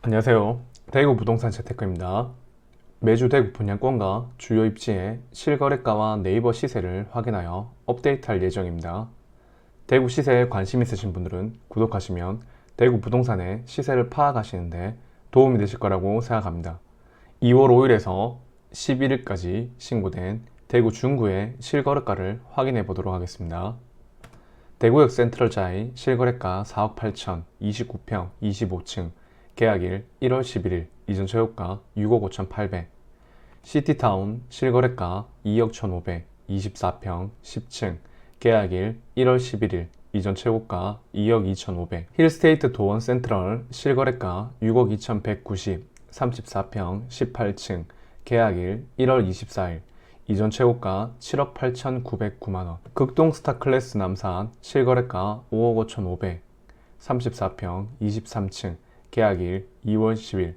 안녕하세요. 대구 부동산 재테크입니다. 매주 대구 분양권과 주요 입지의 실거래가와 네이버 시세를 확인하여 업데이트할 예정입니다. 대구 시세에 관심 있으신 분들은 구독하시면 대구 부동산의 시세를 파악하시는데 도움이 되실 거라고 생각합니다. 2월 5일에서 11일까지 신고된 대구 중구의 실거래가를 확인해 보도록 하겠습니다. 대구역 센트럴자이 실거래가 4억 8천, 29평, 25층, 계약일 1월 11일, 이전 최고가 6억 5,800. 시티타운 실거래가 2억 1,500, 24평, 10층, 계약일 1월 11일, 이전 최고가 2억 2,500. 힐스테이트 도원 센트럴 실거래가 6억 2,190, 34평, 18층, 계약일 1월 24일, 이전 최고가 7억 8,909만원. 극동 스타클래스 남산 실거래가 5억 5,500, 34평, 23층, 계약일 2월 10일,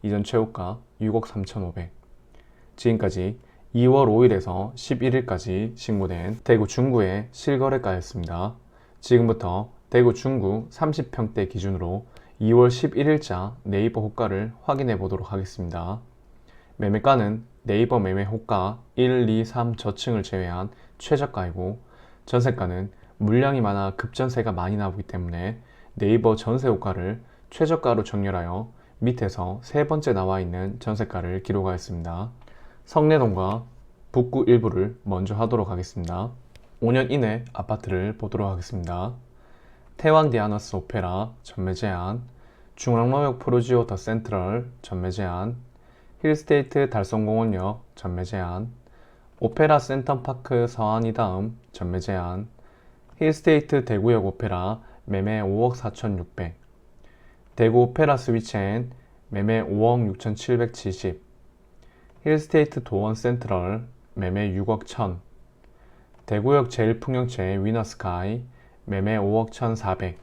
이전 최고가 6억 3,500. 지금까지 2월 5일에서 11일까지 신고된 대구 중구의 실거래가였습니다. 지금부터 대구 중구 30평대 기준으로 2월 11일자 네이버 호가를 확인해 보도록 하겠습니다. 매매가는 네이버 매매 호가 1, 2, 3 저층을 제외한 최저가이고, 전세가는 물량이 많아 급전세가 많이 나오기 때문에 네이버 전세 호가를 최저가로 정렬하여 밑에서 세 번째 나와 있는 전세가를 기록하였습니다. 성내동과 북구 일부를 먼저 하도록 하겠습니다. 5년 이내 아파트를 보도록 하겠습니다. 태왕 디아너스 오페라 전매 제한, 중랑로역 프루지오 더 센트럴 전매 제한, 힐스테이트 달성공원역 전매 제한, 오페라 센텀파크 서안이다음 전매 제한, 힐스테이트 대구역 오페라 매매 5억 4,600, 대구 오페라 스위첸 매매 5억 6,770, 힐스테이트 도원 센트럴 매매 6억 1,000, 대구역 제일풍경채 위너스카이 매매 5억 1,400,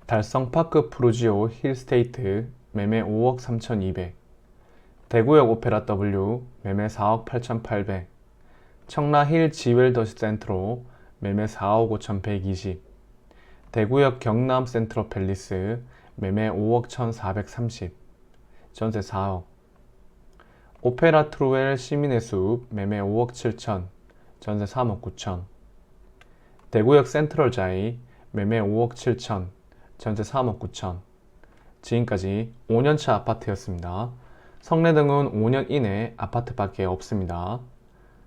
달성파크 프루지오 힐스테이트 매매 5억 3,200, 대구역 오페라 W 매매 4억 8,800, 청라힐 지웰더 센트로 매매 4억 5,120, 대구역 경남 센트로 팰리스 매매 5억 1,430, 전세 4억, 오페라 트루웰 시민의 숲 매매 5억 7천, 전세 3억 9천, 대구역 센트럴자이 매매 5억 7천, 전세 3억 9천. 지금까지 5년차 아파트였습니다. 성내등은 5년 이내 아파트밖에 없습니다.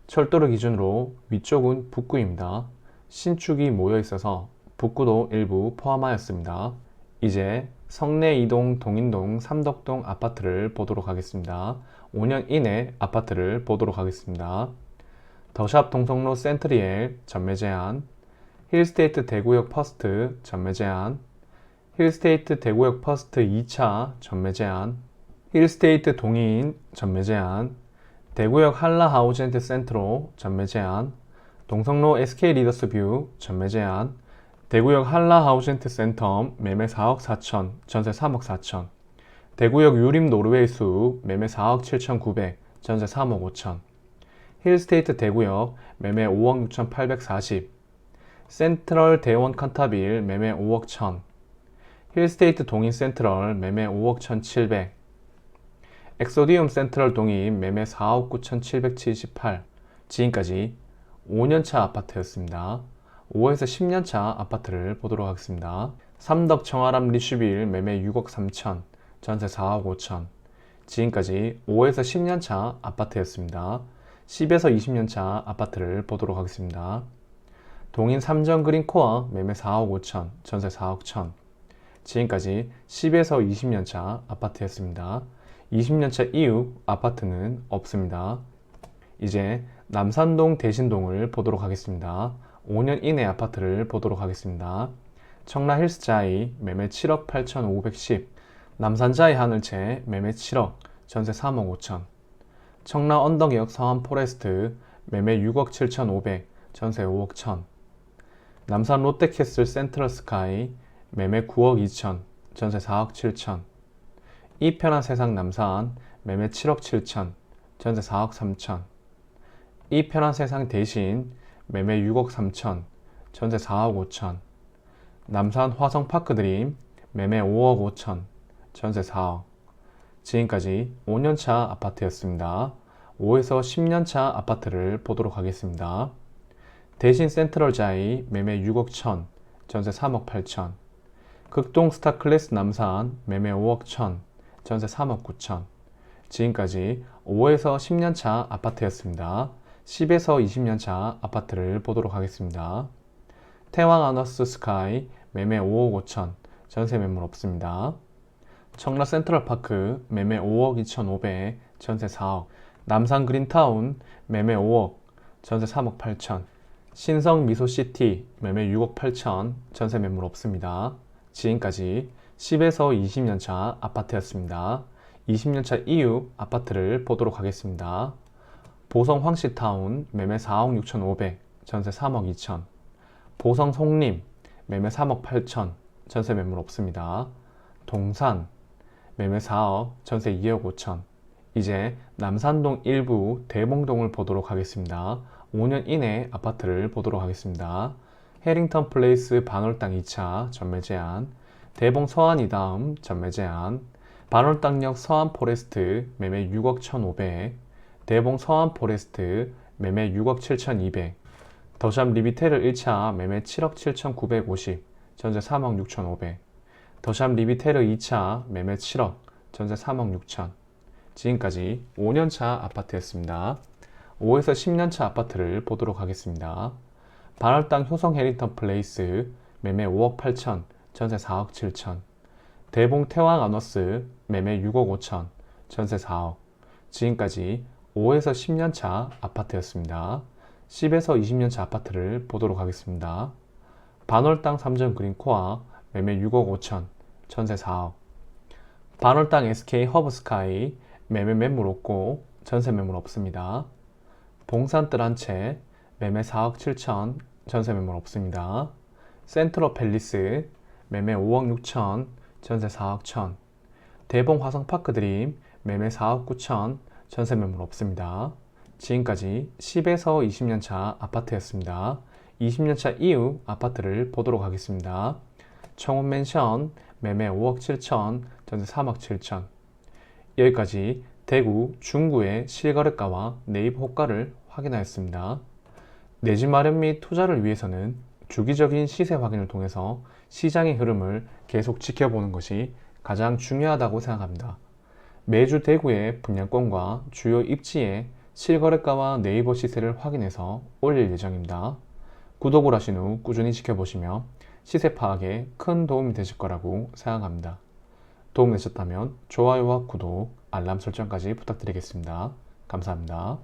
철도를 기준으로 위쪽은 북구입니다. 신축이 모여 있어서 북구도 일부 포함하였습니다. 이제 성내 2동 동인동 삼덕동 아파트를 보도록 하겠습니다. 5년 이내 아파트를 보도록 하겠습니다. 더샵 동성로 센트리엘 전매 제한, 힐스테이트 대구역 퍼스트 전매 제한, 힐스테이트 대구역 퍼스트 2차 전매 제한, 힐스테이트 동인 전매 제한, 대구역 한라 하우젠트 센트로 전매 제한, 동성로 SK 리더스뷰 전매 제한, 대구역 한라 하우젠트 센텀 매매 4억 4천, 전세 3억 4천, 대구역 유림 노르웨이 숲 매매 4억 7,900, 전세 3억 5천, 힐스테이트 대구역 매매 5억 6,840, 센트럴 대원 칸타빌 매매 5억 1천, 힐스테이트 동인 센트럴 매매 5억 1,700, 엑소디움 센트럴 동인 매매 4억 9,778. 지금까지 5년차 아파트였습니다. 5에서 10년차 아파트를 보도록 하겠습니다. 삼덕 청아람 리슈빌 매매 6억 3천, 전세 4억 5천. 지금까지 5에서 10년차 아파트였습니다. 10에서 20년차 아파트를 보도록 하겠습니다. 동인 삼정 그린코어 매매 4억 5천, 전세 4억 1천. 지금까지 10에서 20년차 아파트였습니다. 20년차 이후 아파트는 없습니다. 이제 남산동 대신동을 보도록 하겠습니다. 5년 이내 아파트를 보도록 하겠습니다. 청라 힐스자이 매매 7억 8,510, 남산자이 하늘채 매매 7억, 전세 3억 5천, 청라 언덕역 서안 포레스트 매매 6억 7,500, 전세 5억 1천, 남산 롯데캐슬 센트럴 스카이 매매 9억 2천, 전세 4억 7천, 이 편한 세상 남산 매매 7억 7천, 전세 4억 3천, 이 편한 세상 대신 매매 6억 3천, 전세 4억 5천, 남산 화성 파크드림 매매 5억 5천, 전세 4억, 지금까지 5년차 아파트였습니다. 5에서 10년차 아파트를 보도록 하겠습니다. 대신 센트럴자이 매매 6억 1천, 전세 3억 8천. 극동 스타클래스 남산 매매 5억 1천, 전세 3억 9천. 지금까지 5에서 10년차 아파트였습니다. 10에서 20년차 아파트를 보도록 하겠습니다. 태왕 아너스 스카이 매매 5억 5천, 전세 매물 없습니다. 청라 센트럴파크 매매 5억 2,500, 전세 4억. 남산 그린타운 매매 5억, 전세 3억 8천. 신성 미소시티 매매 6억 8천, 전세 매물 없습니다. 지금까지 10에서 20년차 아파트였습니다. 20년차 이후 아파트를 보도록 하겠습니다. 보성 황씨타운 매매 4억 6,500, 전세 3억 2천. 보성 송림 매매 3억 8천, 전세 매물 없습니다. 동산 매매 4억, 전세 2억 5천. 이제 남산동 일부 대봉동을 보도록 하겠습니다. 5년 이내 아파트를 보도록 하겠습니다. 해링턴 플레이스 반월당 2차 전매 제한, 대봉 서안이 다음 전매 제한, 반월당역 서안 포레스트 매매 6억 1,500, 대봉 서안 포레스트 매매 6억 7,200, 더샵 리비테르 1차 매매 7억 7,950, 전세 3억 6,500, 더샵 리비테르 2차 매매 7억, 전세 3억 6천. 지금까지 5년차 아파트였습니다. 5에서 10년차 아파트를 보도록 하겠습니다. 반월당 효성 해링턴 플레이스 매매 5억 8천, 전세 4억 7천. 대봉 태왕 아너스 매매 6억 5천, 전세 4억. 지금까지 5에서 10년차 아파트였습니다. 10에서 20년차 아파트를 보도록 하겠습니다. 반월당 3점 그린코아 매매 6억 5천, 전세 4억. 반월당 SK 허브스카이 매매 매물 없고 전세 매물 없습니다. 봉산 뜰한채 매매 4억 7천, 전세 매물 없습니다. 센트럴 팰리스 매매 5억 6천, 전세 4억 천. 대봉 화성파크 드림 매매 4억 9천, 전세 매물 없습니다. 지금까지 10에서 20년차 아파트였습니다. 20년차 이후 아파트를 보도록 하겠습니다. 청운맨션 매매 5억 7천, 전세 3억 7천. 여기까지 대구, 중구의 실거래가와 매입 호가를 확인하였습니다. 내 집 마련 및 투자를 위해서는 주기적인 시세 확인을 통해서 시장의 흐름을 계속 지켜보는 것이 가장 중요하다고 생각합니다. 매주 대구의 분양권과 주요 입지의 실거래가와 네이버 시세를 확인해서 올릴 예정입니다. 구독을 하신 후 꾸준히 지켜보시며 시세 파악에 큰 도움이 되실 거라고 생각합니다. 도움 되셨다면 좋아요와 구독, 알람 설정까지 부탁드리겠습니다. 감사합니다.